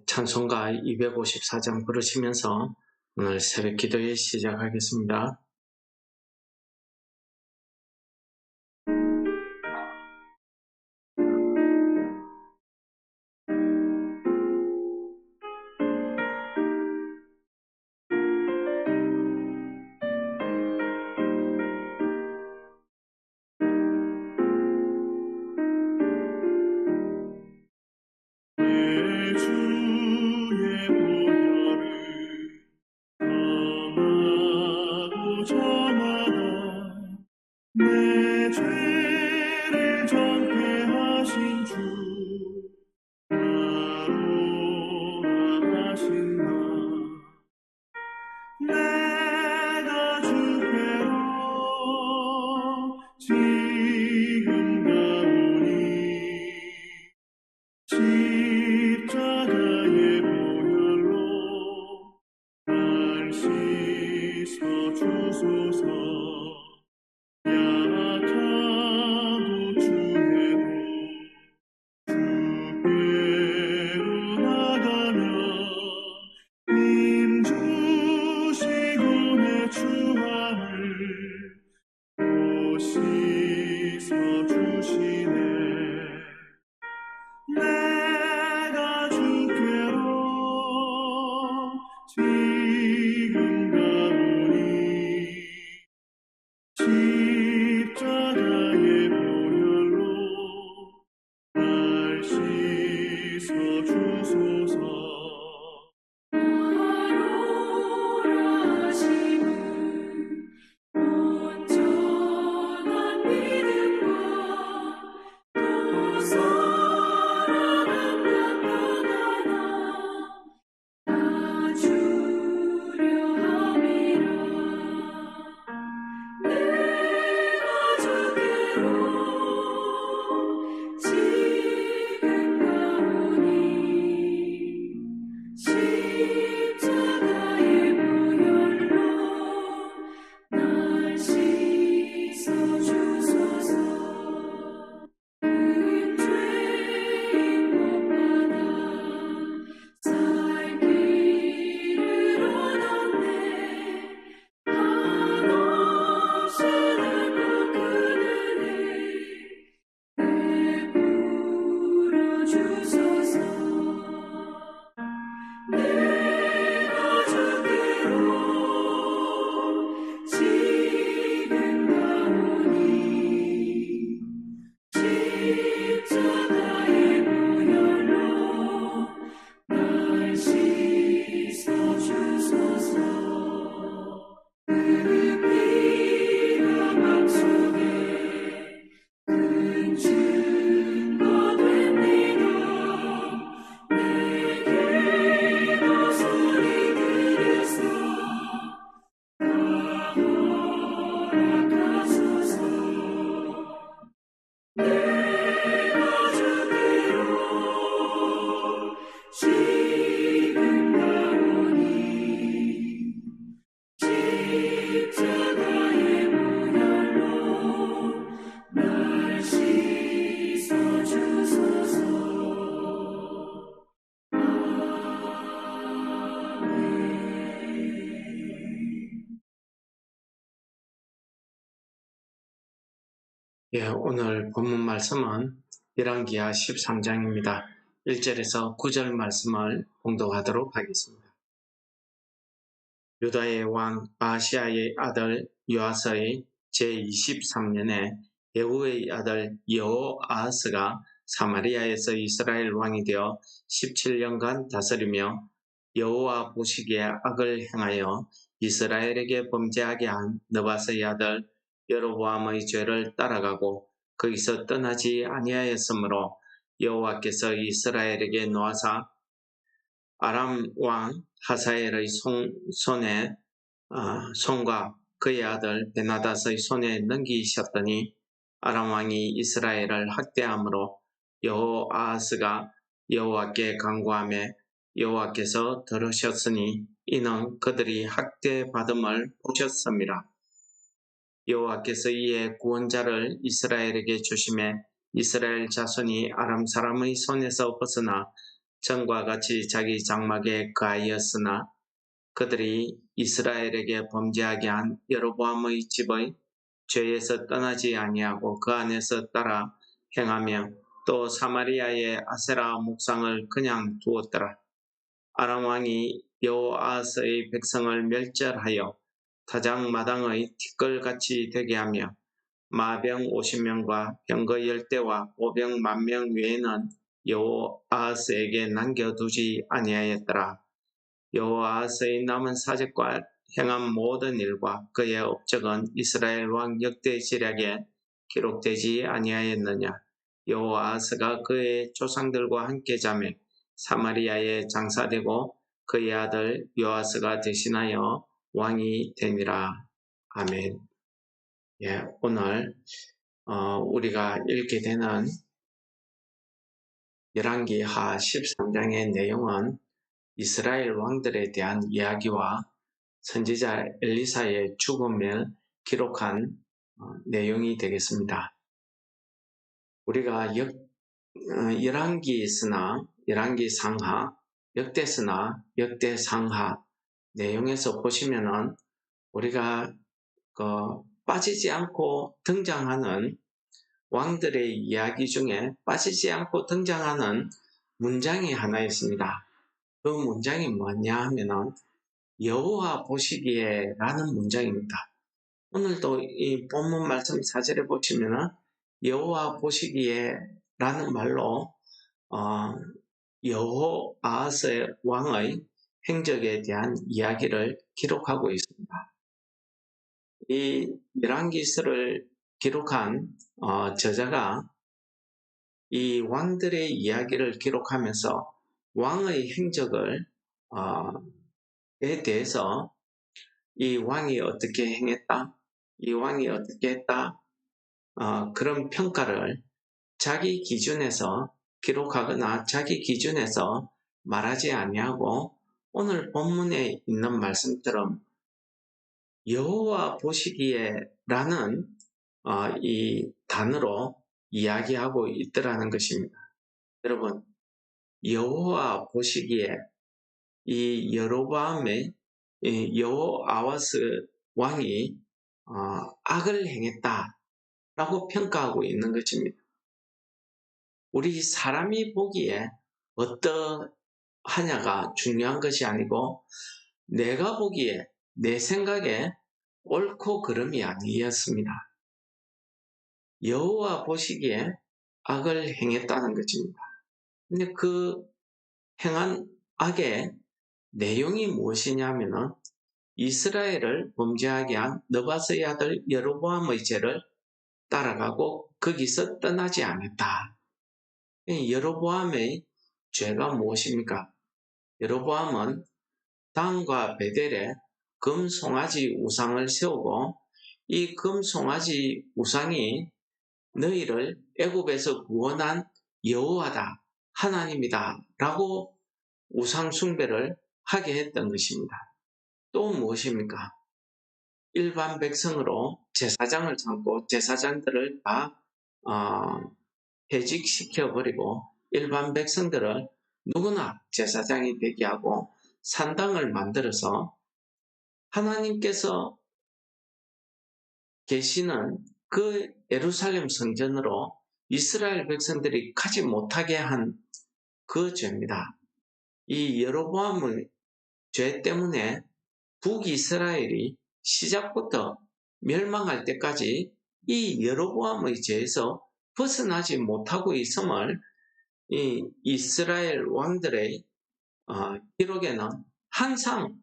찬송가 254장 부르시면서 오늘 새벽 기도회 시작하겠습니다. 내 죄를 정케 하신 주 나로 하신 나 내가 주께로 지금 가오니 십자가의 보혈로 날 씻어 주소서. 약하고 주해도 주께로 나가며 힘 주시고 내 추함을 또 씻어 주시네. 내가 주께로 지금 가오니 십자가의 보혈로 날 씻어 주소서. 나로라 하심은 온전한 믿음과 또 사랑한다는 하나 다 주려 함이라. 내가 주께로 지금 가오니 십자가의 보혈로 날 씻어 주소서. 큰 죄인 못 받아 살 길을 얻었네. 한없이 넓고 큰 은혜 베풀어 주소서. 내가 주께로 지금 가오니 십자가의 보혈로 날 씻어 주소서. 그 피가 맘속에 큰 증거 됩니다. 내 기도 소리 들으사 다 허락하소서. 내가 주께로 지금 가오니 십자가의 보혈로 날 씻어 주소서. 오늘 본문 말씀은 열왕기하 13장입니다. 1절에서 9절 말씀을 봉독하도록 하겠습니다. 유다의 왕 아하시야의 아들 요아스의 제23년에 예후의 아들 여호아하스가 사마리아에서 이스라엘 왕이 되어 17년간 다스리며 여호와 보시기에 악을 행하여 이스라엘에게 범죄하게 한 느바스의 아들 여로보암의 죄를 따라가고 거기서 떠나지 아니하였으므로 여호와께서 이스라엘에게 노하사 아람 왕 하사엘의 손과 그의 아들 베나닷의 손에 넘기셨더니 아람 왕이 이스라엘을 학대함으로 여호아하스가 여호와께 간구하며 여호와께서 들으셨으니 이는 그들이 학대받음을 보셨습니다. 여호와께서 이에 구원자를 이스라엘에게 주심에 이스라엘 자손이 아람 사람의 손에서 벗어나 전과 같이 자기 장막에 거하였으나 그들이 이스라엘에게 범죄하게 한 여로보암의 집의 죄에서 떠나지 아니하고 그 안에서 따라 행하며 또 사마리아의 아세라 목상을 그냥 두었더라. 아람 왕이 여호아스의 백성을 멸절하여 타작마당의 티끌같이 되게 하며 마병 50명과 병거 10대와 보병 10,000명 외에는 여호아스에게 남겨두지 아니하였더라. 여호아스의 남은 사직과 행한 모든 일과 그의 업적은 이스라엘 왕 역대지략에 기록되지 아니하였느냐. 여호아스가 그의 조상들과 함께 자매 사마리아에 장사되고 그의 아들 요아스가 대신하여 왕이 되니라. 아멘. 오늘 우리가 읽게 되는 열왕기하 13장의 내용은 이스라엘 왕들에 대한 이야기와 선지자 엘리사의 죽음을 기록한 내용이 되겠습니다. 우리가 열왕기서나 열왕기상하, 역대서나 역대상하 내용에서 보시면은 우리가 빠지지 않고 등장하는 왕들의 이야기 중에 빠지지 않고 등장하는 문장이 하나 있습니다. 그 문장이 뭐냐 하면은 여호와 보시기에 라는 문장입니다. 오늘도 이 본문 말씀 4절에 보시면은 여호와 보시기에 라는 말로 여호아스 왕의 행적에 대한 이야기를 기록하고 있습니다. 이 열왕기서를 기록한 저자가 이 왕들의 이야기를 기록하면서 왕의 행적을 에 대해서 이 왕이 어떻게 행했다, 이 왕이 어떻게 했다, 그런 평가를 자기 기준에서 기록하거나 자기 기준에서 말하지 아니하고 오늘 본문에 있는 말씀처럼 여호와 보시기에 라는 이 단어로 이야기하고 있더라는 것입니다. 여러분, 여호와 보시기에 이 여로보암의 여호아하스 왕이 악을 행했다라고 평가하고 있는 것입니다. 우리 사람이 보기에 어떠하냐가 중요한 것이 아니고 내가 보기에 내 생각에 옳고 그름이 아니었습니다. 여호와 보시기에 악을 행했다는 것입니다. 근데 그 행한 악의 내용이 무엇이냐면은 이스라엘을 범죄하게 한 느바스의 아들 여로보암의 죄를 따라가고 거기서 떠나지 않았다. 여로보암의 죄가 무엇입니까? 여로보암은 단과 베델에 금송아지 우상을 세우고 이 금송아지 우상이 너희를 애굽에서 구원한 여호와다, 하나님이다 라고 우상 숭배를 하게 했던 것입니다. 또 무엇입니까? 일반 백성으로 제사장을 삼고 제사장들을 다 해직시켜버리고 일반 백성들을 누구나 제사장이 되게 하고 산당을 만들어서 하나님께서 계시는 그 예루살렘 성전으로 이스라엘 백성들이 가지 못하게 한 그 죄입니다. 이 여로보암의 죄 때문에 북이스라엘이 시작부터 멸망할 때까지 이 여로보암의 죄에서 벗어나지 못하고 있음을 이 이스라엘 왕들의 기록에는 항상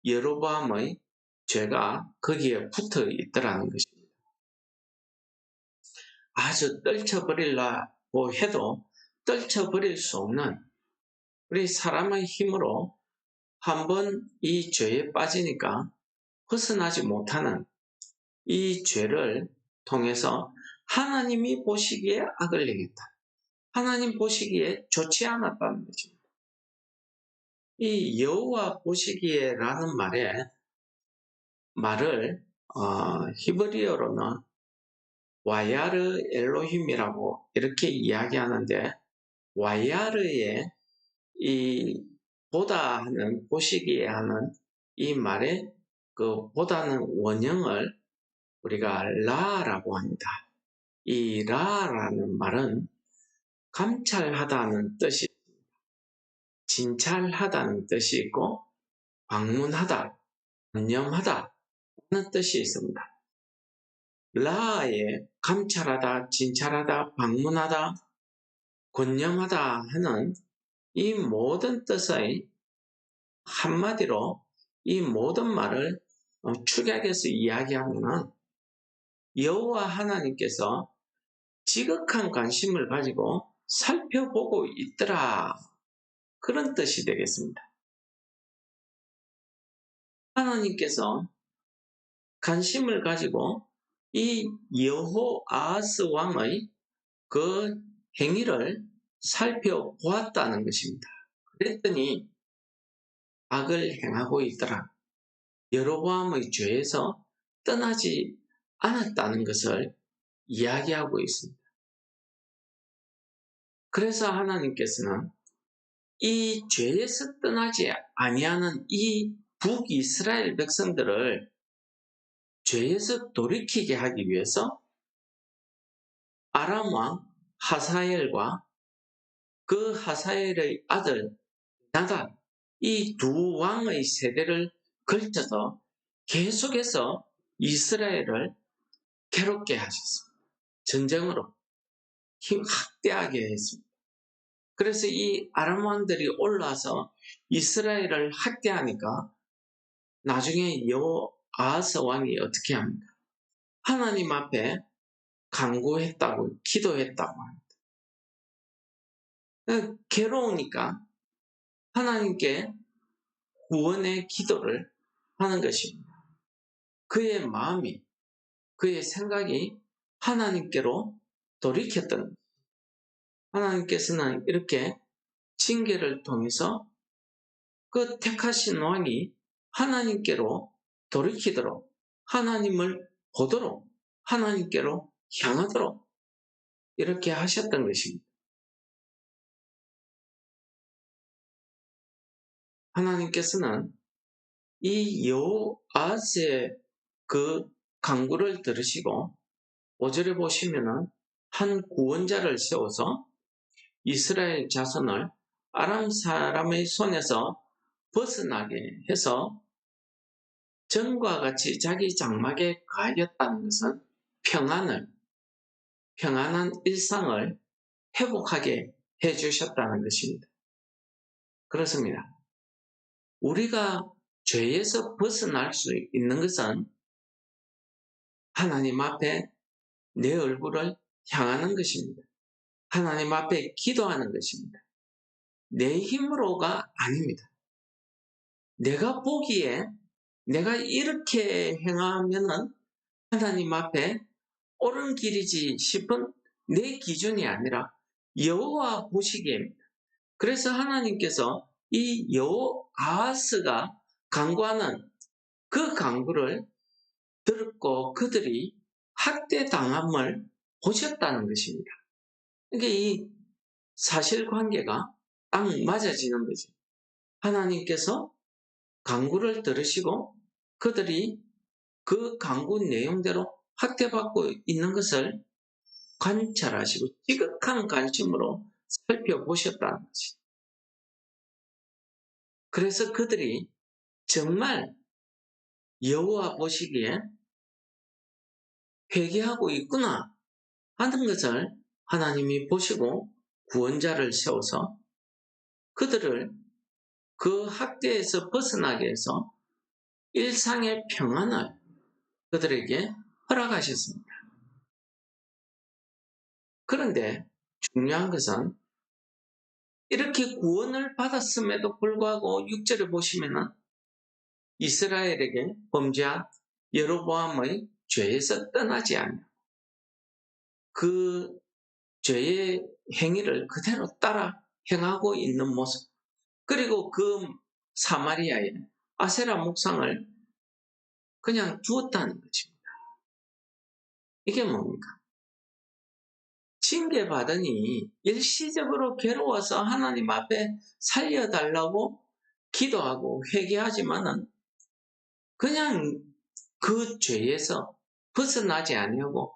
여로보암의 죄가 거기에 붙어 있더라는 것입니다. 아주 떨쳐버리려고 해도 떨쳐버릴 수 없는 우리 사람의 힘으로 한번 이 죄에 빠지니까 벗어나지 못하는 이 죄를 통해서 하나님이 보시기에 악을 행했다. 하나님 보시기에 좋지 않았다는 것입니다. 이 여호와 보시기에 라는 말을 히브리어로는 와야르 엘로힘이라고 이렇게 이야기하는데 와이아르의 이 보다 하는, 보시기에 하는 이 말의 그 보다는 원형을 우리가 라라고 합니다. 이 라라는 말은 감찰하다는 뜻이, 진찰하다는 뜻이 있고, 방문하다, 관념하다 하는 뜻이 있습니다. 라에 감찰하다, 진찰하다, 방문하다, 관념하다 하는 이 모든 뜻의 한마디로 이 모든 말을 축약해서 이야기하면 여호와 하나님께서 지극한 관심을 가지고 살펴보고 있더라, 그런 뜻이 되겠습니다. 하나님께서 관심을 가지고 이 여호아하스 왕의 그 행위를 살펴보았다는 것입니다. 그랬더니 악을 행하고 있더라, 여로보암의 죄에서 떠나지 않았다는 것을 이야기하고 있습니다. 그래서 하나님께서는 이 죄에서 떠나지 아니하는 이 북이스라엘 백성들을 죄에서 돌이키게 하기 위해서 아람 왕 하사엘과 그 하사엘의 아들 나답, 이 두 왕의 세대를 걸쳐서 계속해서 이스라엘을 괴롭게 하셨습니다. 전쟁으로 학대하게 했습니다. 그래서 이 아람 왕들이 올라와서 이스라엘을 학대하니까 나중에 여호아하스 왕이 어떻게 합니까? 하나님 앞에 간구했다고, 기도했다고 합니다. 괴로우니까 하나님께 구원의 기도를 하는 것입니다. 그의 마음이, 그의 생각이 하나님께로 돌이켰던 것입니다. 하나님께서는 이렇게 징계를 통해서 그 택하신 왕이 하나님께로 돌이키도록, 하나님을 보도록, 하나님께로 향하도록 이렇게 하셨던 것입니다. 하나님께서는 이 여호아하스의 그 간구를 들으시고 5절에 보시면은 한 구원자를 세워서 이스라엘 자손을 아람 사람의 손에서 벗어나게 해서 전과 같이 자기 장막에 가하였다는 것은 평안한 일상을 회복하게 해주셨다는 것입니다. 그렇습니다. 우리가 죄에서 벗어날 수 있는 것은 하나님 앞에 내 얼굴을 향하는 것입니다. 하나님 앞에 기도하는 것입니다. 내 힘으로가 아닙니다. 내가 보기에 내가 이렇게 행하면은 하나님 앞에 옳은 길이지 싶은 내 기준이 아니라 여호와 보시기에입니다. 그래서 하나님께서 이 여호아하스가 간구하는 그 간구를 들었고 그들이 학대당함을 보셨다는 것입니다. 그러니까 이 사실관계가 딱 맞아지는 거죠. 하나님께서 간구를 들으시고 그들이 그 간구 내용대로 학대받고 있는 것을 관찰하시고 지극한 관심으로 살펴보셨다는 거지. 그래서 그들이 정말 여호와 보시기에 회개하고 있구나 하는 것을 하나님이 보시고 구원자를 세워서 그들을 그 학대에서 벗어나게 해서 일상의 평안을 그들에게 허락하셨습니다. 그런데 중요한 것은 이렇게 구원을 받았음에도 불구하고 6절에 보시면은 이스라엘에게 범죄한 여로보암의 죄에서 떠나지 않는 그 죄의 행위를 그대로 따라 행하고 있는 모습, 그리고 그 사마리아에 아세라 목상을 그냥 두었다는 것입니다. 이게 뭡니까? 징계받으니 일시적으로 괴로워서 하나님 앞에 살려달라고 기도하고 회개하지만은 그냥 그 죄에서 벗어나지 아니하고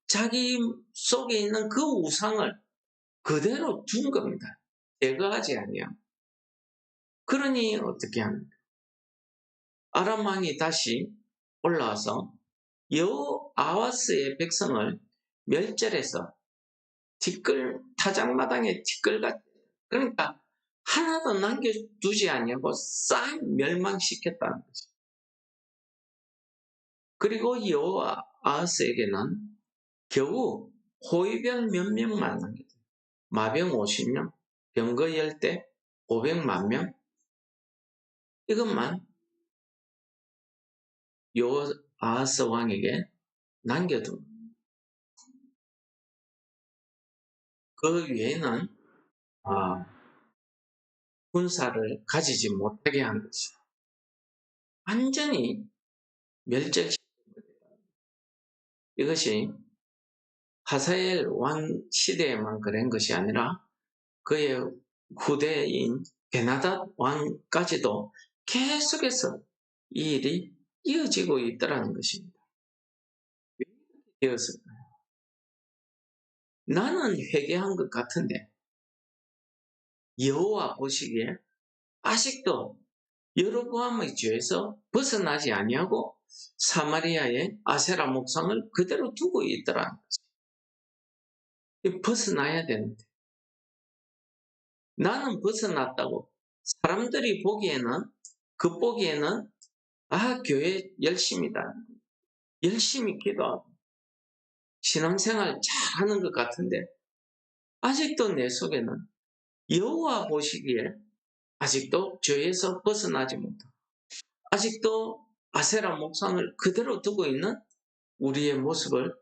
자기 속에 있는 그 우상을 그대로 둔 겁니다. 제거하지 아니하고. 그러니 어떻게 합니까? 아람 왕이 다시 올라와서 여호아하스의 백성을 멸절해서 타작마당에 티끌같이, 그러니까 하나도 남겨두지 아니하고 싹 멸망시켰다는 거죠. 그리고 여호아하스에게는 겨우 호위병 몇 명만 남겼어요. 마병 50명, 병거 10대, 500만 명. 이것만 여호아하스 왕에게 남겨둔. 그 외에는 군사를 가지지 못하게 한 것이죠. 완전히 멸절시킨 겁니다. 이것이 하사엘 왕 시대에만 그런 것이 아니라 그의 후대인 베나닷 왕까지도 계속해서 이 일이 이어지고 있더라는 것입니다. 왜 이렇게 되었을까요? 나는 회개한 것 같은데 여호와 보시기에 아직도 여로보암의 죄에서 벗어나지 아니하고 사마리아의 아세라 목상을 그대로 두고 있더라는 것입니다. 벗어나야 되는데 나는 벗어났다고 사람들이 보기에는 겉보기에는 교회 열심이다, 열심히 기도하고 신앙생활 잘하는 것 같은데 아직도 내 속에는 여호와 보시기에 아직도 죄에서 벗어나지 못하고 아직도 아세라 목상을 그대로 두고 있는 우리의 모습을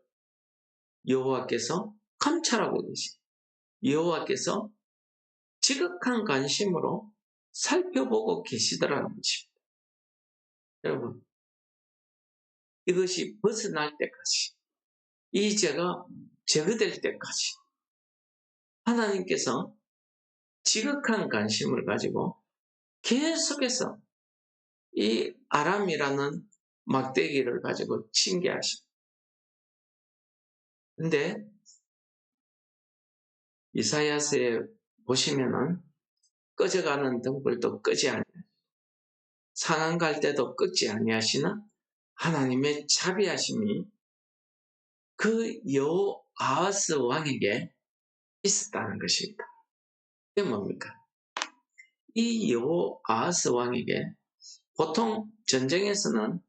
여호와께서 감찰하고 계십니다. 여호와께서 지극한 관심으로 살펴보고 계시더라는 것입니다. 여러분, 이것이 벗어날 때까지, 이 죄가 제거될 때까지 하나님께서 지극한 관심을 가지고 계속해서 이 아람이라는 막대기를 가지고 징계하십니다. 근데 이사야서에 보시면은 꺼져가는 등불도 끄지 아니하시고 상한 갈 때도 끄지 아니하시는 하나님의 자비하심이 그 여호아하스 왕에게 있었다는 것입니다. 이게 뭡니까? 이 여호아하스 왕에게 보통 전쟁에서는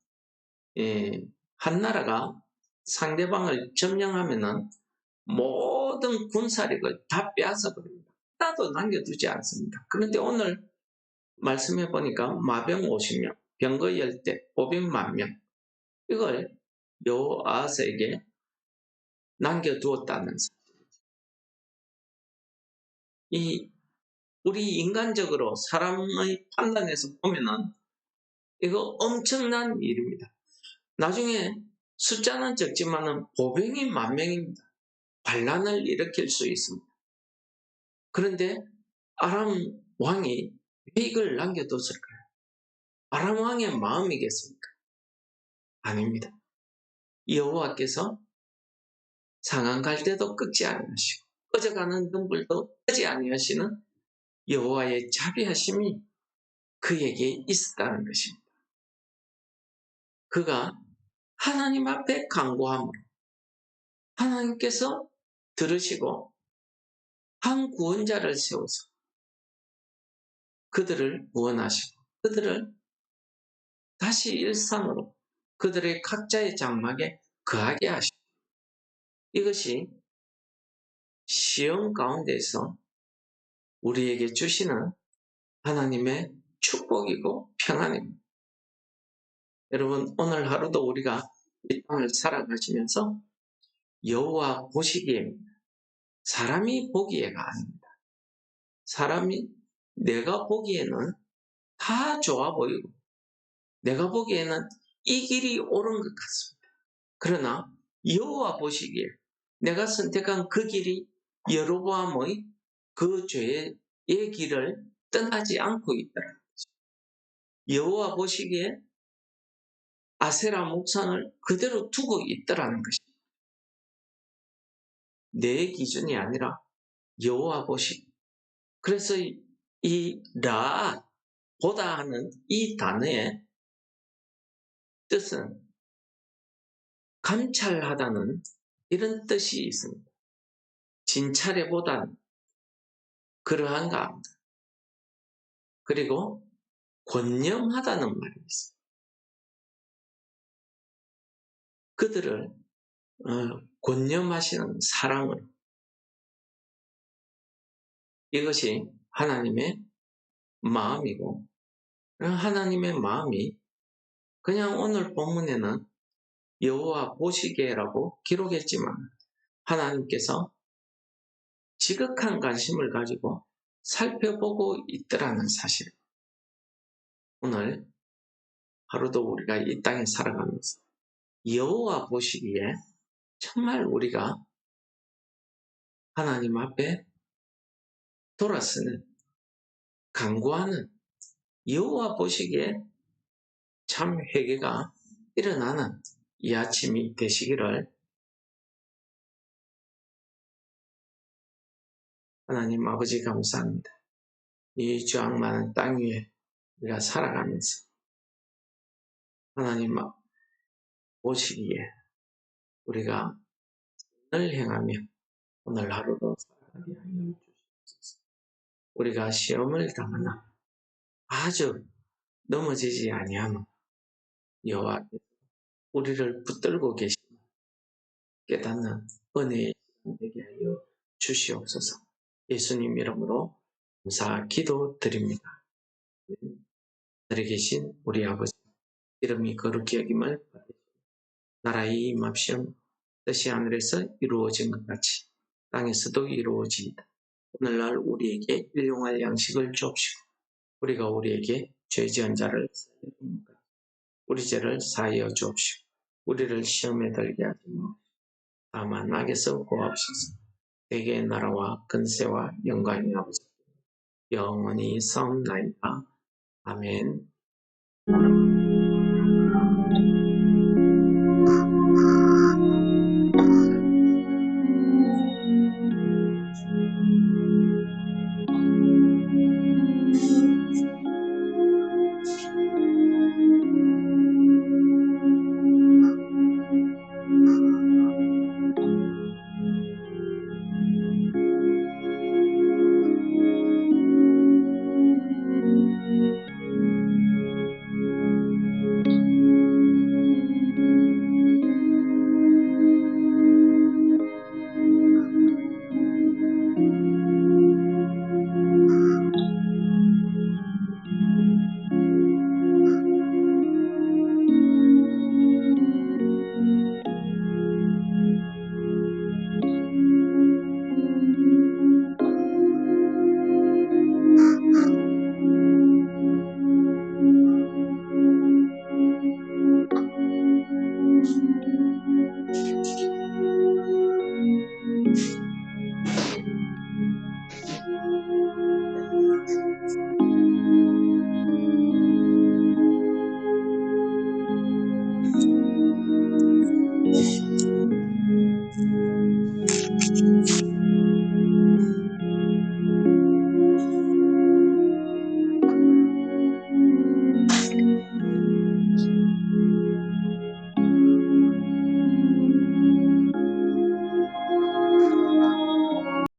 한 나라가 상대방을 점령하면은 모든 군사력을 다 빼앗아 버립니다. 하나도 남겨두지 않습니다. 그런데 오늘 말씀해 보니까 마병 50명, 병거 10대, 500만 명, 이걸 여호아하스에게 남겨두었다면서. 우리 인간적으로 사람의 판단에서 보면은 이거 엄청난 일입니다. 나중에 숫자는 적지만은 보병이 10,000명입니다. 반란을 일으킬 수 있습니다. 그런데 아람 왕이 왜 이걸 남겨뒀을까요? 아람 왕의 마음이겠습니까? 아닙니다. 여호와께서 상한 갈 때도 끄지 아니하시고 꺼져가는 등불도 끄지 아니하시는 여호와의 자비하심이 그에게 있었다는 것입니다. 그가 하나님 앞에 간구함으로 하나님께서 들으시고 한 구원자를 세워서 그들을 구원하시고 그들을 다시 일상으로 그들의 각자의 장막에 거하게 하시고, 이것이 시험 가운데서 우리에게 주시는 하나님의 축복이고 평안입니다. 여러분, 오늘 하루도 우리가 이 땅을 살아가시면서 여호와 보시기에입니다. 사람이 보기에가 아닙니다. 사람이 내가 보기에는 다 좋아 보이고 내가 보기에는 이 길이 옳은 것 같습니다. 그러나 여호와 보시기에 내가 선택한 그 길이 여로보암의 그 죄의 길을 떠나지 않고 있더라. 여호와 보시기에 아세라 목상을 그대로 두고 있더라는 것입니다. 내 기준이 아니라 여호와 보시기. 그래서 이 보다 하는 이 단어의 뜻은 감찰하다는 이런 뜻이 있습니다. 진찰해보다는 그러한가 합니다. 그리고 권념하다는 말이 있습니다. 그들을 권념하시는 사랑으로. 이것이 하나님의 마음이고, 하나님의 마음이 그냥 오늘 본문에는 여호와 보시기에라고 기록했지만 하나님께서 지극한 관심을 가지고 살펴보고 있더라는 사실. 오늘 하루도 우리가 이 땅에 살아가면서 여호와 보시기에 정말 우리가 하나님 앞에 돌아서는, 간구하는, 여호와 보시기에 참 회개가 일어나는 이 아침이 되시기를 하나님 아버지 감사합니다. 이 죄악 많은 땅 위에 우리가 살아가면서 하나님 보시기에 우리가 늘 행하며 오늘 하루도 살아가게 하여 주시옵소서. 우리가 시험을 당하나 아주 넘어지지 아니하며 여호와께서 우리를 붙들고 계시며 깨닫는 은혜의 시간 되게 하여 주시옵소서. 예수님 이름으로 감사 기도드립니다. 하늘에 계신 우리 아버지, 이름이 거룩히 여김을 받으시고 나라의 임합시옵. 뜻이 하늘에서 이루어진 것 같이 땅에서도 이루어지이다. 오늘날 우리에게 일용할 양식을 주옵시고 우리가 우리에게 죄 지은 자를 사하옵나이다. 우리 죄를 사하여 주옵시고 우리를 시험에 들게 하지 마옵시고 다만 악에서 구하옵소서. 대개의 나라와 근세와 영광이 아버지 영원히 사옵나이다. 아멘.